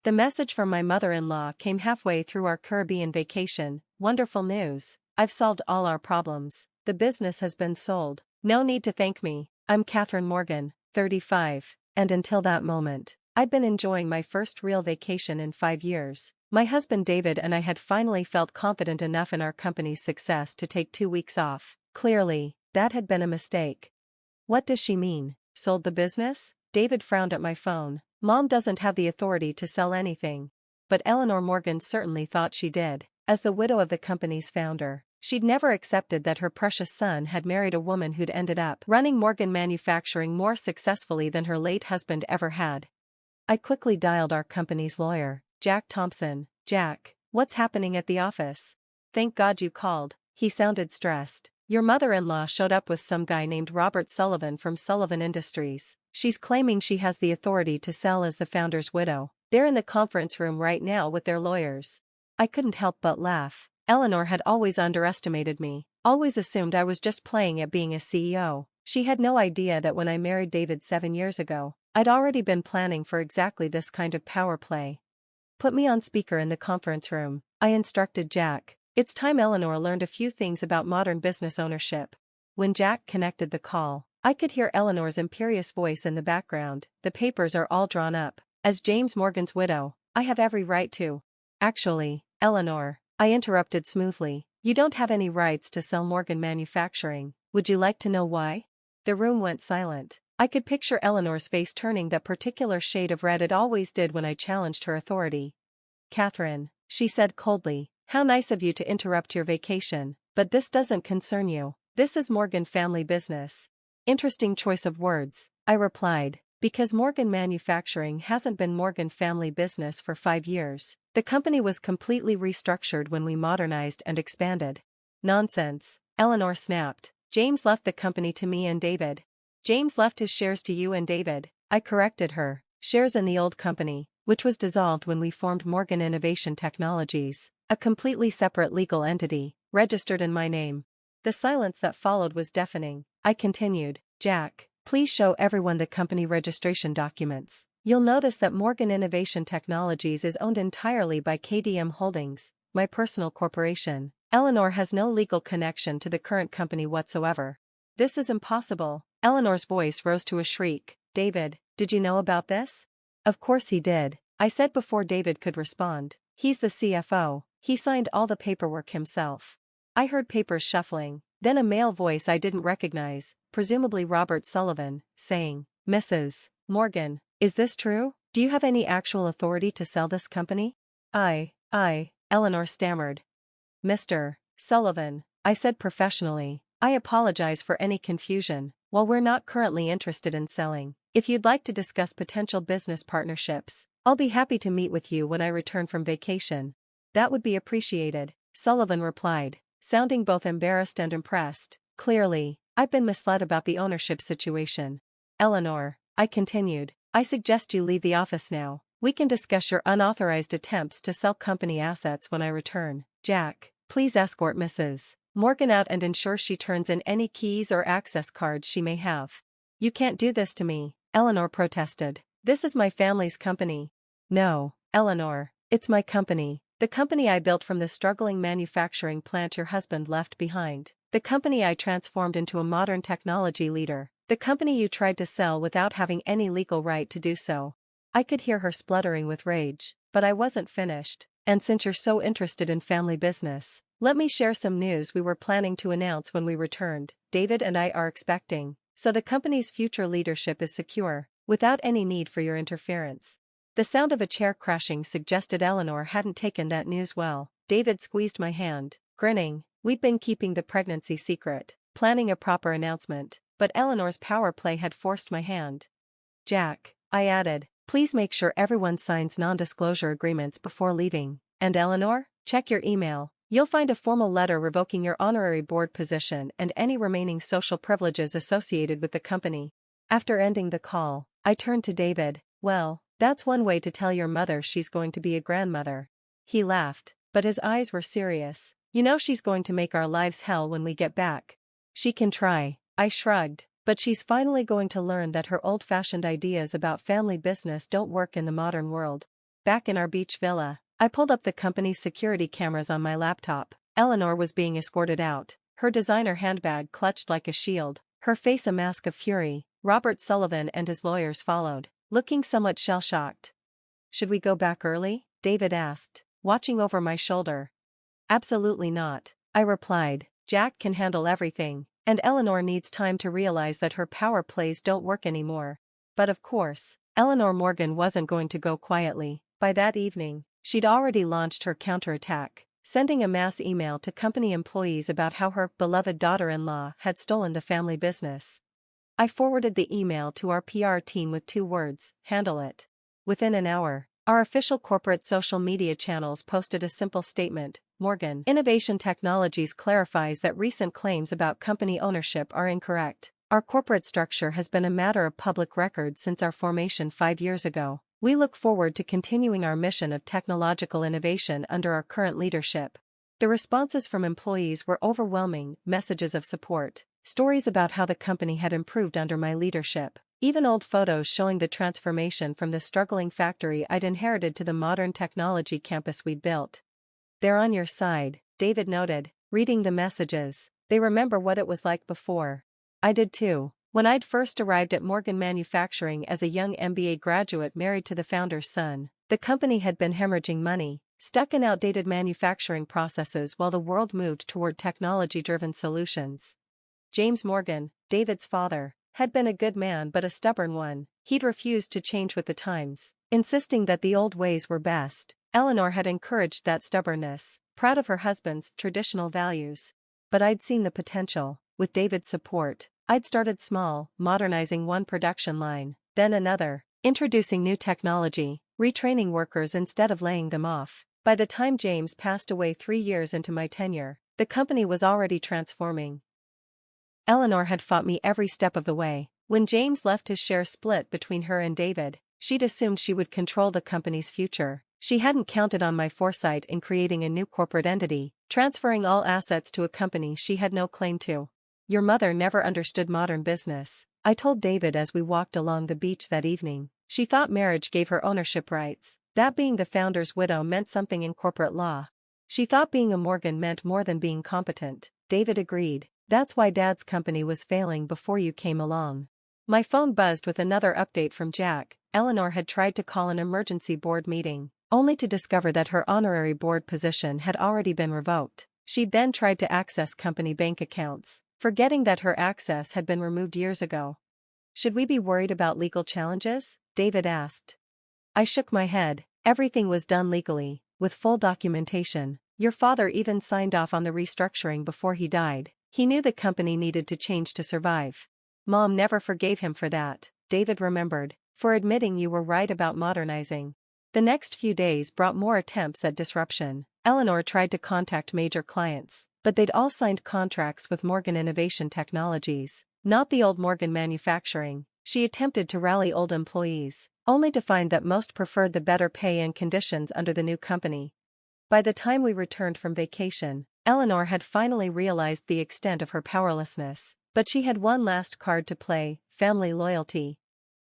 The message from my mother-in-law came halfway through our Caribbean vacation. Wonderful news. I've solved all our problems. The business has been sold. No need to thank me. I'm Katherine Morgan, 35, and until that moment, I'd been enjoying my first real vacation in 5 years. My husband David and I had finally felt confident enough in our company's success to take 2 weeks off. Clearly, that had been a mistake. What does she mean? Sold the business? David frowned at my phone. Mom doesn't have the authority to sell anything. But Eleanor Morgan certainly thought she did. As the widow of the company's founder, she'd never accepted that her precious son had married a woman who'd ended up running Morgan Manufacturing more successfully than her late husband ever had. I quickly dialed our company's lawyer, Jack Thompson. Jack, what's happening at the office? Thank God you called. He sounded stressed. Your mother-in-law showed up with some guy named Robert Sullivan from Sullivan Industries. She's claiming she has the authority to sell as the founder's widow. They're in the conference room right now with their lawyers. I couldn't help but laugh. Eleanor had always underestimated me, always assumed I was just playing at being a CEO. She had no idea that when I married David 7 years ago, I'd already been planning for exactly this kind of power play. Put me on speaker in the conference room, I instructed Jack. It's time Eleanor learned a few things about modern business ownership. When Jack connected the call, I could hear Eleanor's imperious voice in the background. The papers are all drawn up. As James Morgan's widow, I have every right to. Actually, Eleanor, I interrupted smoothly, you don't have any rights to sell Morgan Manufacturing. Would you like to know why? The room went silent. I could picture Eleanor's face turning that particular shade of red it always did when I challenged her authority. Katherine, she said coldly, how nice of you to interrupt your vacation, but this doesn't concern you. This is Morgan family business. Interesting choice of words, I replied, because Morgan Manufacturing hasn't been Morgan family business for 5 years. The company was completely restructured when we modernized and expanded. Nonsense, Eleanor snapped. James left the company to me and David. James left his shares to you and David, I corrected her. Shares in the old company, which was dissolved when we formed Morgan Innovation Technologies, a completely separate legal entity, registered in my name. The silence that followed was deafening. I continued, Jack, please show everyone the company registration documents. You'll notice that Morgan Innovation Technologies is owned entirely by KDM Holdings, my personal corporation. Eleanor has no legal connection to the current company whatsoever. This is impossible. Eleanor's voice rose to a shriek. David, did you know about this? Of course he did, I said before David could respond. He's the CFO. He signed all the paperwork himself. I heard papers shuffling, then a male voice I didn't recognize, presumably Robert Sullivan, saying, Mrs. Morgan, is this true? Do you have any actual authority to sell this company? Eleanor stammered. Mr. Sullivan, I said professionally, I apologize for any confusion. While we're not currently interested in selling, if you'd like to discuss potential business partnerships, I'll be happy to meet with you when I return from vacation. That would be appreciated, Sullivan replied, sounding both embarrassed and impressed. Clearly, I've been misled about the ownership situation. Eleanor, I continued, I suggest you leave the office now. We can discuss your unauthorized attempts to sell company assets when I return. Jack, please escort Mrs. Morgan out and ensure she turns in any keys or access cards she may have. You can't do this to me, Eleanor protested. This is my family's company. No, Eleanor, it's my company. The company I built from the struggling manufacturing plant your husband left behind. The company I transformed into a modern technology leader. The company you tried to sell without having any legal right to do so. I could hear her spluttering with rage, but I wasn't finished. And since you're so interested in family business, let me share some news we were planning to announce when we returned. David and I are expecting, so the company's future leadership is secure, without any need for your interference. The sound of a chair crashing suggested Eleanor hadn't taken that news well. David squeezed my hand, grinning. We'd been keeping the pregnancy secret, planning a proper announcement, but Eleanor's power play had forced my hand. Jack, I added, please make sure everyone signs non-disclosure agreements before leaving. And Eleanor, check your email. You'll find a formal letter revoking your honorary board position and any remaining social privileges associated with the company. After ending the call, I turned to David. Well, that's one way to tell your mother she's going to be a grandmother. He laughed, but his eyes were serious. You know she's going to make our lives hell when we get back. She can try, I shrugged, but she's finally going to learn that her old-fashioned ideas about family business don't work in the modern world. back in our beach villa. I pulled up the company's security cameras on my laptop. Eleanor was being escorted out, her designer handbag clutched like a shield, her face a mask of fury. Robert Sullivan and his lawyers followed, looking somewhat shell-shocked. "Should we go back early?" David asked, watching over my shoulder. "Absolutely not," I replied. "Jack can handle everything, and Eleanor needs time to realize that her power plays don't work anymore." But of course, Eleanor Morgan wasn't going to go quietly. By that evening, she'd already launched her counterattack, sending a mass email to company employees about how her beloved daughter-in-law had stolen the family business. I forwarded the email to our PR team with 2 words: handle it. Within an hour, our official corporate social media channels posted a simple statement: Morgan Innovation Technologies clarifies that recent claims about company ownership are incorrect. Our corporate structure has been a matter of public record since our formation 5 years ago. We look forward to continuing our mission of technological innovation under our current leadership. The responses from employees were overwhelming: messages of support, stories about how the company had improved under my leadership, even old photos showing the transformation from the struggling factory I'd inherited to the modern technology campus we'd built. "They're on your side," David noted, reading the messages. "They remember what it was like before." I did too. When I'd first arrived at Morgan Manufacturing as a young MBA graduate married to the founder's son, the company had been hemorrhaging money, stuck in outdated manufacturing processes while the world moved toward technology-driven solutions. James Morgan, David's father, had been a good man but a stubborn one. He'd refused to change with the times, insisting that the old ways were best. Eleanor had encouraged that stubbornness, proud of her husband's traditional values. But I'd seen the potential. With David's support, I'd started small, modernizing one production line, then another, introducing new technology, retraining workers instead of laying them off. By the time James passed away 3 years into my tenure, the company was already transforming. Eleanor had fought me every step of the way. When James left his share split between her and David, she'd assumed she would control the company's future. She hadn't counted on my foresight in creating a new corporate entity, transferring all assets to a company she had no claim to. "Your mother never understood modern business," I told David as we walked along the beach that evening. "She thought marriage gave her ownership rights, that being the founder's widow meant something in corporate law. She thought being a Morgan meant more than being competent." David agreed. "That's why Dad's company was failing before you came along." My phone buzzed with another update from Jack. Eleanor had tried to call an emergency board meeting, only to discover that her honorary board position had already been revoked. She'd then tried to access company bank accounts, forgetting that her access had been removed years ago. "Should we be worried about legal challenges?" David asked. I shook my head. "Everything was done legally, with full documentation. Your father even signed off on the restructuring before he died. He knew the company needed to change to survive. Mom never forgave him for that," David remembered, "for admitting you were right about modernizing." The next few days brought more attempts at disruption. Eleanor tried to contact major clients, but they'd all signed contracts with Morgan Innovation Technologies, not the old Morgan Manufacturing. She attempted to rally old employees, only to find that most preferred the better pay and conditions under the new company. By the time we returned from vacation, Eleanor had finally realized the extent of her powerlessness, but she had one last card to play: family loyalty.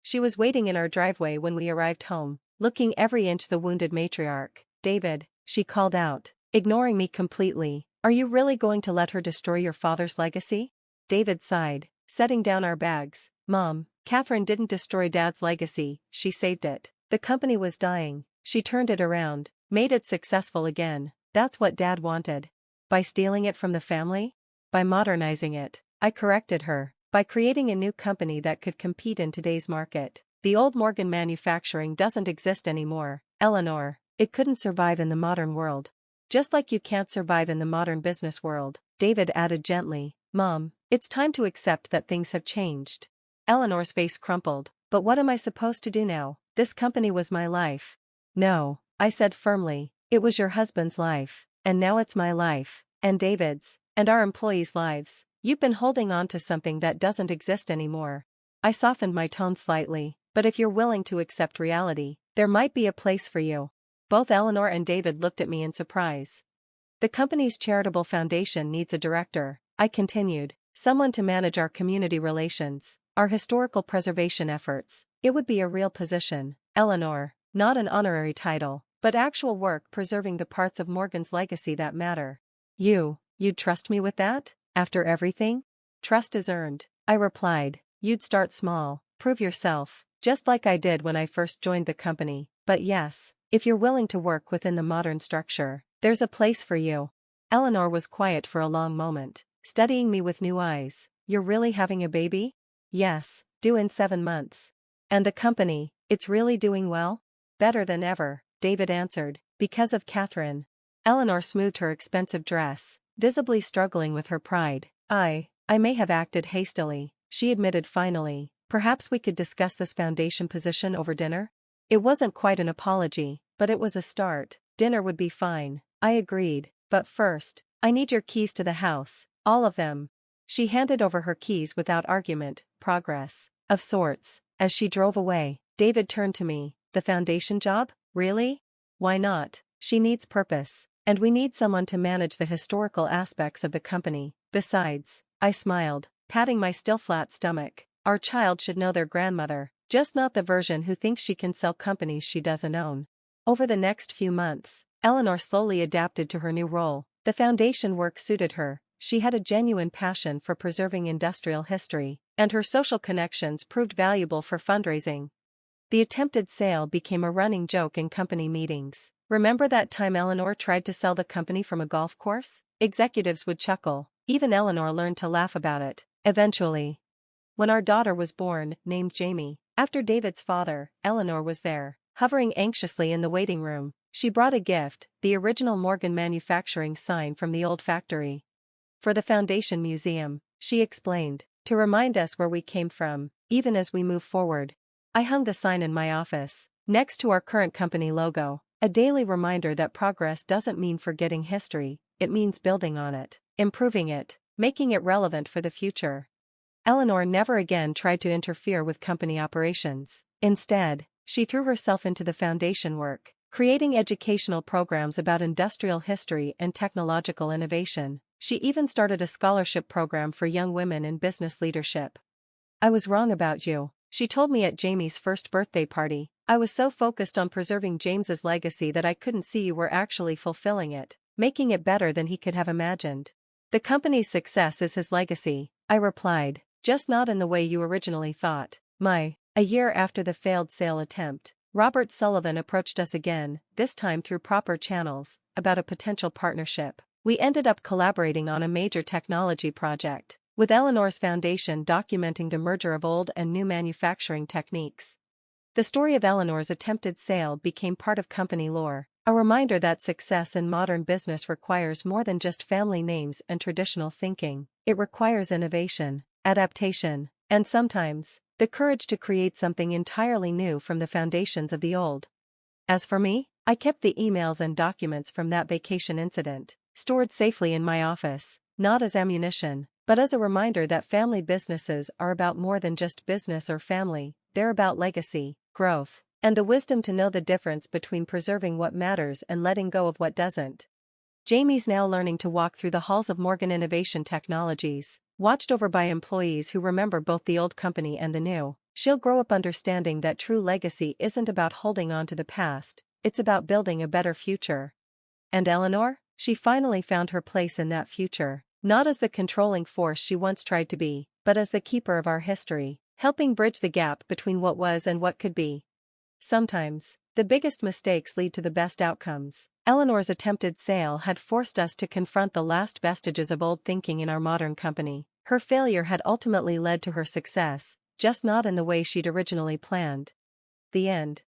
She was waiting in our driveway when we arrived home, looking every inch the wounded matriarch. "David," she called out, ignoring me completely, "are you really going to let her destroy your father's legacy?" David sighed, setting down our bags. "Mom, Katherine didn't destroy Dad's legacy, she saved it. The company was dying, she turned it around, made it successful again. That's what Dad wanted." "By stealing it from the family?" "By modernizing it," I corrected her. "By creating a new company that could compete in today's market. The old Morgan Manufacturing doesn't exist anymore, Eleanor. It couldn't survive in the modern world. Just like you can't survive in the modern business world," David added gently. "Mom, it's time to accept that things have changed." Eleanor's face crumpled. "But what am I supposed to do now? This company was my life." "No," I said firmly, "it was your husband's life, and now it's my life, and David's, and our employees' lives. You've been holding on to something that doesn't exist anymore." I softened my tone slightly. "But if you're willing to accept reality, there might be a place for you." Both Eleanor and David looked at me in surprise. "The company's charitable foundation needs a director," I continued, "someone to manage our community relations, our historical preservation efforts. It would be a real position." "Eleanor, not an honorary title, but actual work preserving the parts of Morgan's legacy that matter. You'd trust me with that? After everything? Trust is earned, I replied. You'd start small, prove yourself, just like I did when I first joined the company, but yes, if you're willing to work within the modern structure, there's a place for you. Eleanor was quiet for a long moment, studying me with new eyes. You're really having a baby? Yes, due in 7 months. And the company, it's really doing well? Better than ever, David answered, because of Katherine. Eleanor smoothed her expensive dress, visibly struggling with her pride. I may have acted hastily, she admitted finally. Perhaps we could discuss this foundation position over dinner? It wasn't quite an apology, but it was a start. Dinner would be fine, I agreed, but first, I need your keys to the house, all of them. She handed over her keys without argument. Progress, of sorts. As she drove away, David turned to me. The foundation job? Really? Why not? She needs purpose, and we need someone to manage the historical aspects of the company. Besides, I smiled, patting my still flat stomach. Our child should know their grandmother, just not the version who thinks she can sell companies she doesn't own. Over the next few months, Eleanor slowly adapted to her new role. The foundation work suited her. She had a genuine passion for preserving industrial history, and her social connections proved valuable for fundraising. The attempted sale became a running joke in company meetings. Remember that time Eleanor tried to sell the company from a golf course? Executives would chuckle. Even Eleanor learned to laugh about it. Eventually, when our daughter was born, named Jamie, after David's father, Eleanor was there, hovering anxiously in the waiting room. She brought a gift, the original Morgan manufacturing sign from the old factory. For the Foundation Museum, she explained, to remind us where we came from, even as we move forward. I hung the sign in my office, next to our current company logo, a daily reminder that progress doesn't mean forgetting history, it means building on it, improving it, making it relevant for the future. Eleanor never again tried to interfere with company operations. Instead, she threw herself into the foundation work, creating educational programs about industrial history and technological innovation. She even started a scholarship program for young women in business leadership. I was wrong about you, she told me at Jamie's first birthday party. I was so focused on preserving James's legacy that I couldn't see you were actually fulfilling it, making it better than he could have imagined. The company's success is his legacy, I replied, just not in the way you originally thought. A year after the failed sale attempt, Robert Sullivan approached us again, this time through proper channels, about a potential partnership. We ended up collaborating on a major technology project, with Eleanor's foundation documenting the merger of old and new manufacturing techniques. The story of Eleanor's attempted sale became part of company lore, a reminder that success in modern business requires more than just family names and traditional thinking. It requires innovation, adaptation, and sometimes, the courage to create something entirely new from the foundations of the old. As for me, I kept the emails and documents from that vacation incident, stored safely in my office, not as ammunition, but as a reminder that family businesses are about more than just business or family, they're about legacy, growth, and the wisdom to know the difference between preserving what matters and letting go of what doesn't. Jamie's now learning to walk through the halls of Morgan Innovation Technologies, watched over by employees who remember both the old company and the new. She'll grow up understanding that true legacy isn't about holding on to the past, it's about building a better future. And Eleanor? She finally found her place in that future, not as the controlling force she once tried to be, but as the keeper of our history, helping bridge the gap between what was and what could be. Sometimes, the biggest mistakes lead to the best outcomes. Eleanor's attempted sale had forced us to confront the last vestiges of old thinking in our modern company. Her failure had ultimately led to her success, just not in the way she'd originally planned. The end.